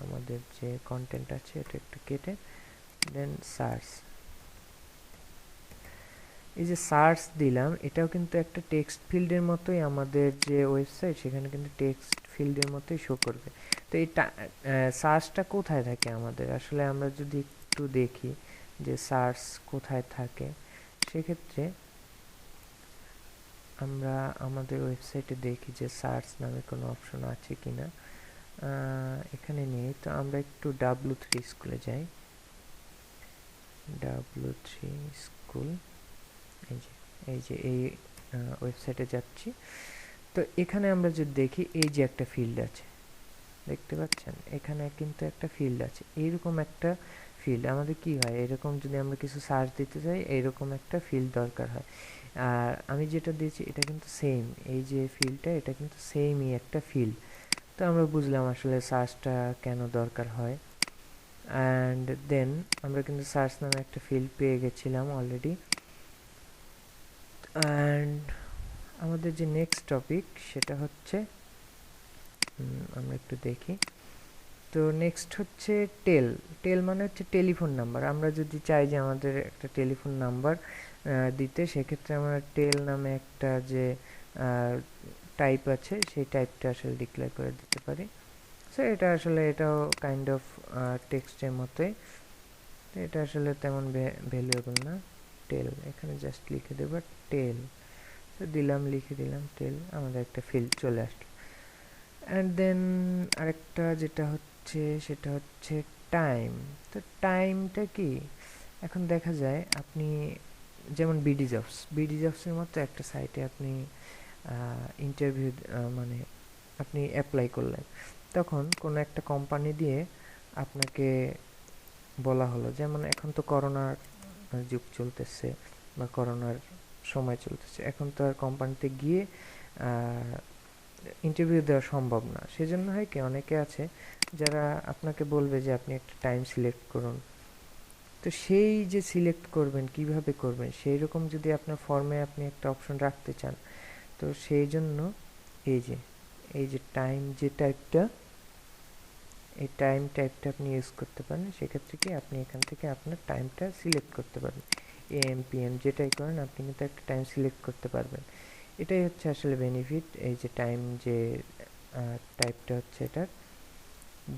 আমাদের যে কন্টেন্ট আছে এটা একটু কেটে দেন সার্চ। এই যে সার্চ দিলাম, এটাও কিন্তু একটা টেক্সট ফিল্ডের মতোই, আমাদের যে ওয়েবসাইট সেখানে কিন্তু টেক্সট ফিল্ডের মতোই শো করবে। তো এই সার্চটা কোথায় থাকে আমাদের? আসলে আমরা যদি একটু দেখি যে সার্চ কোথায় থাকে, সেক্ষেত্রে আমরা আমাদের ওয়েবসাইটে দেখি যে সার্চ নামে কোনো অপশন আছে কিনা। এখানে নেই, তো আমরা একটু W3 স্কুলে যাই। W3 স্কুল, এই ওয়েবসাইটে যাচ্ছি। তো এখানে আমরা যদি দেখি, এই যে একটা ফিল্ড আছে, দেখতে পাচ্ছেন এখানে কিন্তু একটা ফিল্ড আছে, এইরকম একটা ফিল্ড আমাদের কি হয়, এরকম যদি আমরা কিছু সার্চ দিতে চাই এইরকম একটা ফিল্ড দরকার হয়। আর আমি যেটা দিয়েছি এটা কিন্তু সেম, এই যে ফিল্ডটা এটা কিন্তু সেমই একটা ফিল্ড। তো আমরা বুঝলাম আসলে সার্চটা কেন দরকার হয়। অ্যান্ড দেন আমরা কিন্তু সার্চ নামে একটা ফিল্ড পেয়ে গেছিলাম অলরেডি। অ্যান্ড আমাদের যে নেক্সট টপিক সেটা হচ্ছে, আমরা একটু দেখি। তো নেক্সট হচ্ছে টেল। টেল মানে হচ্ছে টেলিফোন নাম্বার। আমরা যদি চাই যে আমাদের একটা টেলিফোন নাম্বার দিতে, সেক্ষেত্রে আমরা টেল নামে একটা যে টাইপ আছে সেই টাইপটা আসলে ডিক্লেয়ার করে দিতে পারি। সো এটা আসলে এটাও কাইন্ড অফ টেক্সটের মতোই, তো এটা আসলে তেমন ভ্যালুয়েবল না। টেল এখানে জাস্ট লিখে দেবো টেল, তো দিলাম, লিখে দিলাম টেল, আমাদের একটা ফিল্ড চলে আসলো। অ্যান্ড দেন আরেকটা যেটা হচ্ছে সেটা হচ্ছে টাইম। তো টাইমটা কি, এখন দেখা যায় আপনি যেমন বিডি জবসের মতো একটা সাইটে আপনি ইন্টারভিউ মানে আপনি অ্যাপ্লাই করলেন, তখন কোনো একটা কোম্পানি দিয়ে আপনাকে বলা হলো, যেমন এখন তো করোনার যুগ চলতেছে বা করোনার সময় চলতেছে, এখন তো আর কোম্পানিতে গিয়ে ইন্টারভিউ দেওয়া সম্ভব না। সেজন্য হয় কি, অনেকে আছে যারা আপনাকে বলবে যে আপনি একটা টাইম সিলেক্ট করুন, তো তো সেই যে সিলেক্ট করবেন কিভাবে করবেন, সেই রকম যদি আপনার ফর্মে আপনি একটা অপশন রাখতে চান, তো সেই জন্য এই যে টাইম যে টাইপটা, এই টাইম টাইপটা আপনি ইউজ করতে পারেন। সেক্ষেত্রে কি আপনি এখান থেকে আপনার টাইমটা সিলেক্ট করতে পারবেন, এএম পিএম যেটাই করেন আপনি কিন্তু একটা টাইম সিলেক্ট করতে পারবেন। এটাই হচ্ছে আসলে বেনিফিট, এই যে টাইম যে টাইপটা হচ্ছে এটার।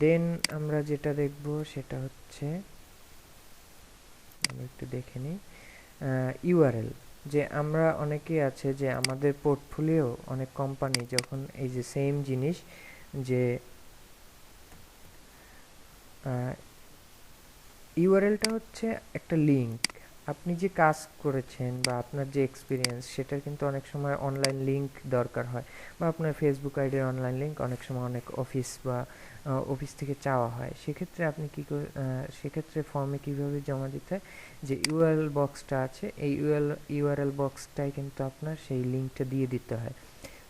দেন আমরা যেটা দেখব সেটা হচ্ছে, আমরা একটু দেখে নিই ইউআরএল। যে আমরা অনেকেই আছে যে আমাদের পোর্টফোলিও অনেক কোম্পানি যখন এই যে সেম জিনিস, যে ইউআরএলটা হচ্ছে একটা লিঙ্ক, আপনি যে কাজ করেছেন বা আপনার যে এক্সপিরিয়েন্স সেটার কিন্তু অনেক সময় অনলাইন লিঙ্ক দরকার হয়, বা আপনার ফেসবুক আইডির অনলাইন লিঙ্ক অনেক সময় অনেক অফিস বা অফিস থেকে চাওয়া হয়। সেক্ষেত্রে আপনি কী করে, সেক্ষেত্রে ফর্মে কীভাবে জমা দিতে হয়, যে ইউআরএল বক্সটা আছে এই ইউআরএল বক্সটায় কিন্তু আপনার সেই লিঙ্কটা দিয়ে দিতে হয়।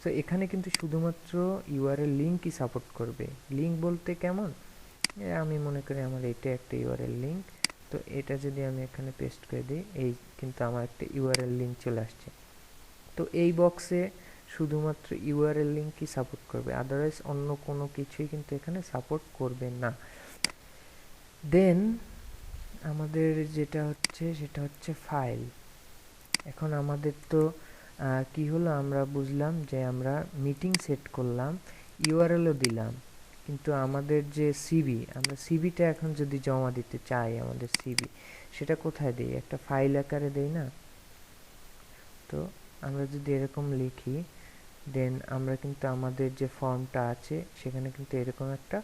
তো এখানে কিন্তু শুধুমাত্র ইউআরএল লিঙ্কই সাপোর্ট করবে। লিঙ্ক বলতে কেমন, আমি মনে করি আমার এটা একটা ইউআরএল লিঙ্ক, তো এটা যদি আমি এখানে পেস্ট করে দিই, এই কিন্তু আমার একটা ইউআরএল লিঙ্ক চলে আসছে। তো এই বক্সে শুধুমাত্র ইউআরএল লিঙ্কই সাপোর্ট করবে, আদারওয়াইজ অন্য কোনো কিছুই কিন্তু এখানে সাপোর্ট করবে না। দেন আমাদের যেটা হচ্ছে সেটা হচ্ছে ফাইল। এখন আমাদের তো কি হলো, আমরা বুঝলাম যে আমরা মিটিং সেট করলাম, ইউআরএলও দিলাম, কিন্তু আমাদের যে সিভি, আমরা সিভিটা এখন যদি জমা দিতে চাই, আমাদের সিভি সেটা কোথায় দিই, একটা ফাইল আকারে দেই না। তো আমরা যদি এরকম লিখি, দেন আমরা কিন্তু আমাদের যে ফর্মটা আছে সেখানে কিন্তু এরকম একটা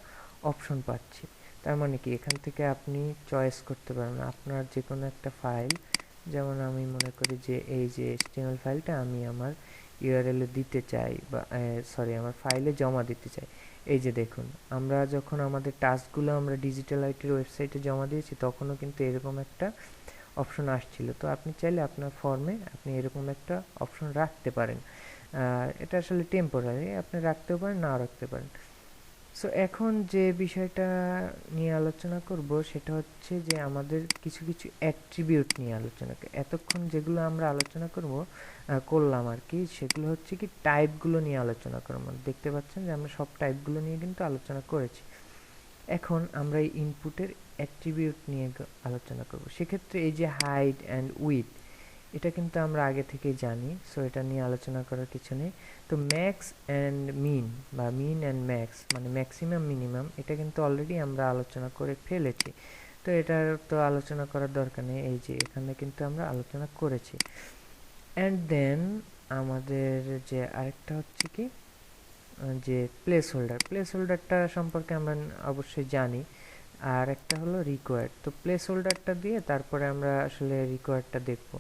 অপশন পাচ্ছি। তার মানে কি এখান থেকে আপনি চয়েস করতে পারবেন আপনার যে কোনো একটা ফাইল। যেমন আমি মনে করি যে এই যে HTML ফাইলটা আমি আমার ইউআরএলে দিতে চাই, বা সরি আমার ফাইলে জমা দিতে চাই। এই যে দেখুন, আমরা যখন আমাদের টাস্কগুলো আমরা ডিজিটাল আইটির ওয়েবসাইটে জমা দিয়েছি তখনও কিন্তু এরকম একটা অপশন আসছিল। তো আপনি চাইলে আপনার ফর্মে আপনি এরকম একটা অপশন রাখতে পারেন। এটা আসলে টেম্পোরারি, আপনি রাখতেও পারেন নাও রাখতে পারেন। সো এখন যে বিষয়টা নিয়ে আলোচনা করব সেটা হচ্ছে যে আমাদের কিছু কিছু অ্যাট্রিবিউট নিয়ে আলোচনা, এতক্ষণ যেগুলো আমরা আলোচনা করলাম আর কি, সেগুলো হচ্ছে কি টাইপগুলো নিয়ে আলোচনা করব। দেখতে পাচ্ছেন যে আমরা সব টাইপগুলো নিয়ে কিন্তু আলোচনা করেছি। এখন আমরা এই ইনপুটের অ্যাট্রিবিউট নিয়ে আলোচনা করব। সেক্ষেত্রে এই যে হাইট অ্যান্ড উইথ, এটা কিন্তু আমরা আগে থেকেই জানি, সো এটা নিয়ে আলোচনা করার কিছু নেই। তো ম্যাক্স অ্যান্ড মিন বা মিন অ্যান্ড ম্যাক্স মানে ম্যাক্সিমাম মিনিমাম, এটা কিন্তু অলরেডি আমরা আলোচনা করে ফেলেছি, তো এটার তো আলোচনা করার দরকার নেই, এই যে এখানে কিন্তু আমরা আলোচনা করেছি। অ্যান্ড দেন আমাদের যে আরেকটা হচ্ছে কি, যে প্লেস হোল্ডারটা সম্পর্কে আমরা অবশ্যই জানি। আর একটা হলো রিকোয়ার্ড। তো প্লেস হোল্ডারটা দিয়ে তারপরে আমরা আসলে রিকোয়ার্ডটা দেখব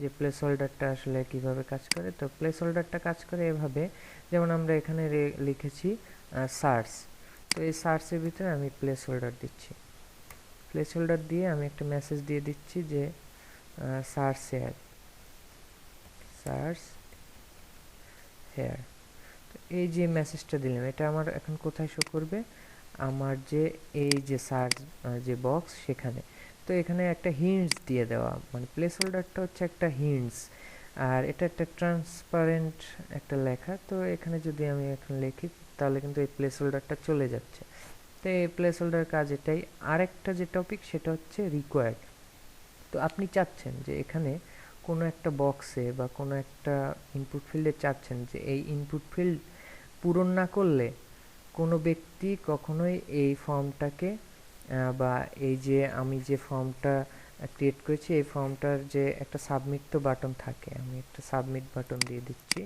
যে প্লেস হোল্ডারটা আসলে কিভাবে কাজ করে। তো প্লেস হোল্ডারটা কাজ করে এভাবে, যেমন আমরা এখানে লিখেছি সার্চ, তো এই সার্চের ভিতরে আমি প্লেস হোল্ডার দিচ্ছি। প্লেস হোল্ডার দিয়ে আমি একটা মেসেজ দিয়ে দিচ্ছি যে সার্চ হেয়ার। এই যে মেসেজটা দিলাম এটা আমার এখন কোথায় শো করবে, আমার যে এই যে সার্চ যে বক্স সেখানে। তো এখানে একটা হিন্টস দিয়ে দেওয়া, মানে প্লেস হোল্ডারটা হচ্ছে একটা হিন্টস, আর এটা একটা ট্রান্সপারেন্ট একটা লেখা। তো এখানে যদি আমি এখন লিখি তাহলে কিন্তু এই প্লেস হোল্ডারটা চলে যাচ্ছে। তো এই প্লেস হোল্ডার কাজ এটাই। আরেকটা যে টপিক সেটা হচ্ছে রিকোয়ার্ড। তো আপনি চাচ্ছেন যে এখানে কোনো একটা বক্সে বা কোনো একটা ইনপুট ফিল্ডে চাচ্ছেন যে এই ইনপুট ফিল্ড পূরণ না করলে কোনো ব্যক্তি কখনোই এই ফর্মটাকে বা এই যে আমি যে ফর্মটা ক্রিয়েট করেছি এই ফর্মটার যে একটা সাবমিট তো বাটন থাকে, আমি একটা সাবমিট বাটন দিয়ে দিচ্ছি।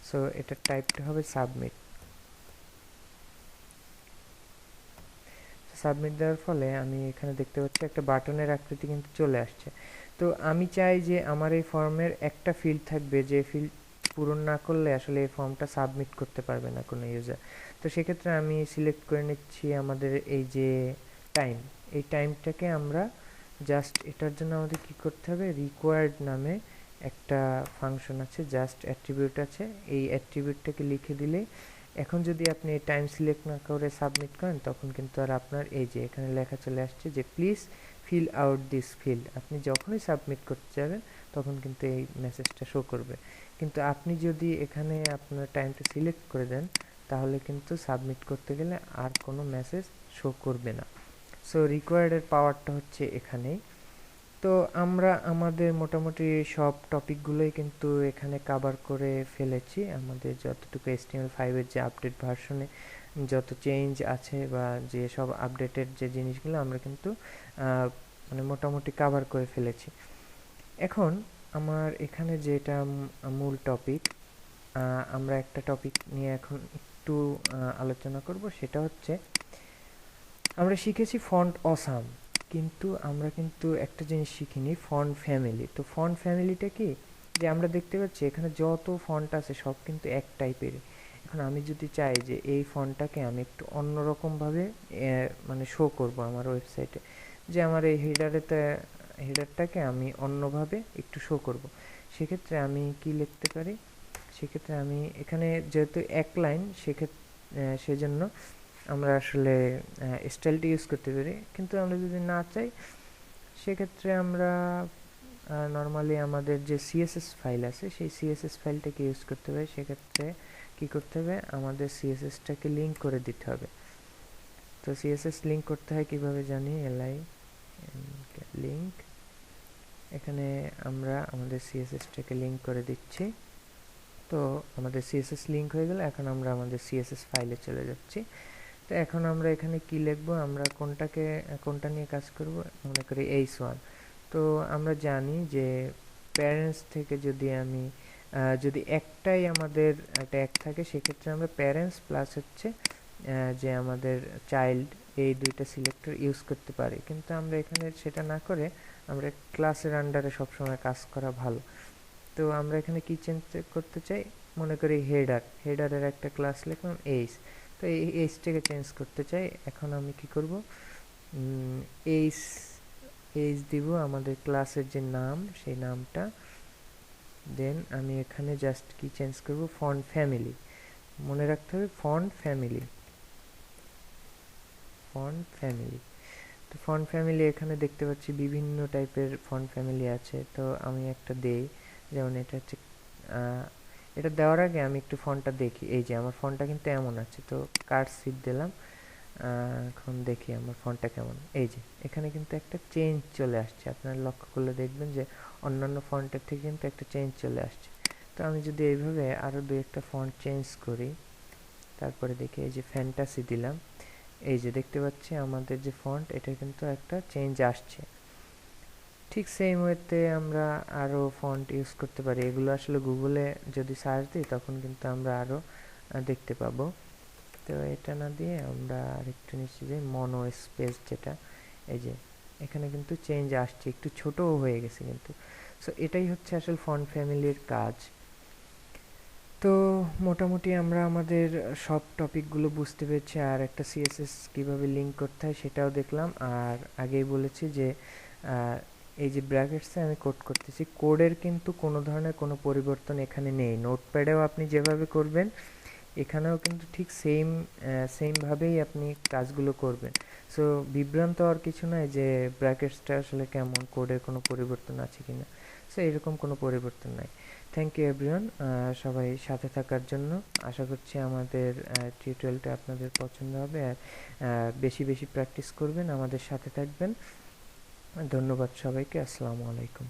সো এটা টাইপটা হবে সাবমিট। সাবমিট দেওয়ার ফলে আমি এখানে দেখতে পাচ্ছি একটা বাটনের আকৃতি কিন্তু চলে আসছে। তো আমি চাই যে আমার এই ফর্মের একটা ফিল্ড থাকবে যে ফিল্ড পূরণ না করলে আসলে এই ফর্মটা সাবমিট করতে পারবে না কোনো ইউজার। তো সেক্ষেত্রে আমি সিলেক্ট করে নিচ্ছি আমাদের এই যে টাইম, এই টাইমটাকে আমরা জাস্ট এটার জন্য আমাদের কি করতে হবে, রিকোয়ার্ড নামে একটা ফাংশন আছে, জাস্ট অ্যাট্রিবিউট আছে, এই অ্যাট্রিবিউটটাকে লিখে দিলে এখন যদি আপনি টাইম সিলেক্ট না করে সাবমিট করেন তখন কিন্তু আর আপনার এই যে এখানে লেখা চলে আসছে যে please fill out this field, আপনি যখনই সাবমিট করতে যাবেন তখন কিন্তু এই মেসেজটা শো করবে। কিন্তু আপনি যদি এখানে আপনার টাইমটা সিলেক্ট করে দেন তাহলে কিন্তু সাবমিট করতে গেলে আর কোনো মেসেজ শো করবে না। সো রিকোয়ার্ডের পাওয়ারটা হচ্ছে এখানেই। তো আমরা আমাদের মোটামুটি সব টপিকগুলোই কিন্তু এখানে কভার করে ফেলেছি। আমাদের যতটুকু HTML5 এর যে আপডেট ভার্সনে যত চেঞ্জ আছে বা যে সব আপডেটেড যে জিনিসগুলো আমরা কিন্তু মানে মোটামুটি কভার করে ফেলেছি। এখন আমার এখানে যেটা মূল টপিক, আমরা একটা টপিক নিয়ে এখন একটু আলোচনা করব, সেটা হচ্ছে আমরা শিখেছি ফন্ট অসাম, কিন্তু আমরা কিন্তু একটা জিনিস শিখিনি, ফন্ট ফ্যামিলি। তো ফন্ট ফ্যামিলিটা কি, যে আমরা দেখতে পাচ্ছি এখানে যত ফন্ট আছে সব কিন্তু এক টাইপেরই। এখন আমি যদি চাই যে এই ফন্টটাকে আমি একটু অন্যরকমভাবে মানে শো করব আমার ওয়েবসাইটে, যে আমার এই হেডারটাকে আমি অন্যভাবে একটু শো করব, সেক্ষেত্রে আমি কি লিখতে পারি, সেক্ষেত্রে আমি এখানে যেহেতু এক লাইন সেজন্য আমরা আসলে স্টাইলটা ইউজ করতে পারি। কিন্তু আমরা যদি না চাই সেক্ষেত্রে আমরা নর্মালি আমাদের যে সিএসএস ফাইল আছে সেই সিএসএস ফাইলটাকে ইউজ করতে পারি। সেক্ষেত্রে কি করতে হবে, আমাদের সিএসএসটাকে লিঙ্ক করে দিতে হবে। তো সিএসএস লিঙ্ক করতে হয় কিভাবে জানি, এলআই লিঙ্ক, এখানে আমরা আমাদের সিএসএসটাকে লিঙ্ক করে দিচ্ছি। তো আমাদের সিএসএস লিঙ্ক হয়ে গেল, এখন আমরা আমাদের সিএসএস ফাইলে চলে যাচ্ছি। তো এখন আমরা এখানে কি লিখবো, আমরা কোনটা নিয়ে কাজ করব, মনে করি H1। তো আমরা জানি যে প্যারেন্টস থেকে যদি একটাই আমাদের ট্যাগ থাকে সেক্ষেত্রে আমরা প্যারেন্টস প্লাস হচ্ছে যে আমাদের চাইল্ড, এই দুইটা সিলেক্টর ইউজ করতে পারি। কিন্তু আমরা এখানে সেটা না করে আমরা ক্লাসের আন্ডারে সবসময় কাজ করা ভালো। তো আমরা এখানে কি চেঞ্জ করতে চাই, মনে করি হেডারের একটা ক্লাস লিখলাম এইচ। তো এই এইচটাকে চেঞ্জ করতে চাই। এখন আমি কি করব, এইচ দিব আমাদের ক্লাসের যে নাম সেই নামটা। দেন আমি এখানে জাস্ট কি চেঞ্জ করব, ফন্ট ফ্যামিলি, মনে রাখতে হবে ফন্ট ফ্যামিলি। তো ফন্ট ফ্যামিলি এখানে দেখতে পাচ্ছি বিভিন্ন টাইপের ফন্ট ফ্যামিলি আছে। তো আমি একটা দেই, যেমন এটা হচ্ছে এটা দেওয়ার আগে আমি একটু ফন্টটা দেখি। এই যে আমার ফন্টটা কিন্তু এমন আছে, তো কার্সিভ দিলাম। এখন দেখি আমার ফন্টটা কেমন। এই যে এখানে কিন্তু একটা চেঞ্জ চলে আসছে, আপনারা লক্ষ্য করলে দেখবেন যে অন্যান্য ফন্টের থেকে কিন্তু একটা চেঞ্জ চলে আসছে। তো আমি যদি এইভাবে আরও দু একটা ফন্ট চেঞ্জ করি, তারপরে দেখি এই যে ফ্যান্টাসি দিলাম, এই যে দেখতে পাচ্ছি আমাদের যে ফন্ট এটা কিন্তু একটা চেঞ্জ আসছে। ঠিক সেম ওয়েতে আমরা আরও ফন্ট ইউজ করতে পারি। এগুলো আসলে গুগলে যদি সার্চ দিই তখন কিন্তু আমরা আরও দেখতে পাবো। তো এটা না দিয়ে আমরা আরেকটু নিচে যাই, মনো স্পেস যেটা, এই যে এখানে কিন্তু চেঞ্জ আসছে, একটু ছোটও হয়ে গেছে কিন্তু। সো এটাই হচ্ছে আসলে ফন্ট ফ্যামিলির কাজ। তো মোটামুটি আমরা আমাদের সব টপিকগুলো বুঝতে পেরেছি, আর একটা সিএসএস কিভাবে লিঙ্ক করতে হয় সেটাও দেখলাম। আর আগেই বলেছি যে এই যে ব্র্যাকেটসে আমি কোড করতেছি, কোডের কিন্তু কোনো ধরনের কোনো পরিবর্তন এখানে নেই। নোটপ্যাডেও আপনি যেভাবে করবেন এখানেও কিন্তু ঠিক সেমভাবেই আপনি কাজগুলো করবেন। সো বিভ্রান্ত হওয়ার কিছু নয় যে ব্র্যাকেটসটা আসলে কেমন, কোডের কোনো পরিবর্তন আছে কিনা। সো এরকম কোনো পরিবর্তন নাই। থ্যাংক ইউ এভরিওয়ান, সবাই সাথে থাকার জন্য। আশা করছি আমাদের টিউটোরিয়ালটা আপনাদের পছন্দ হবে, আর বেশি বেশি প্র্যাকটিস করবেন, আমাদের সাথে থাকবেন। ধন্যবাদ সবাইকে, আসসালামু আলাইকুম।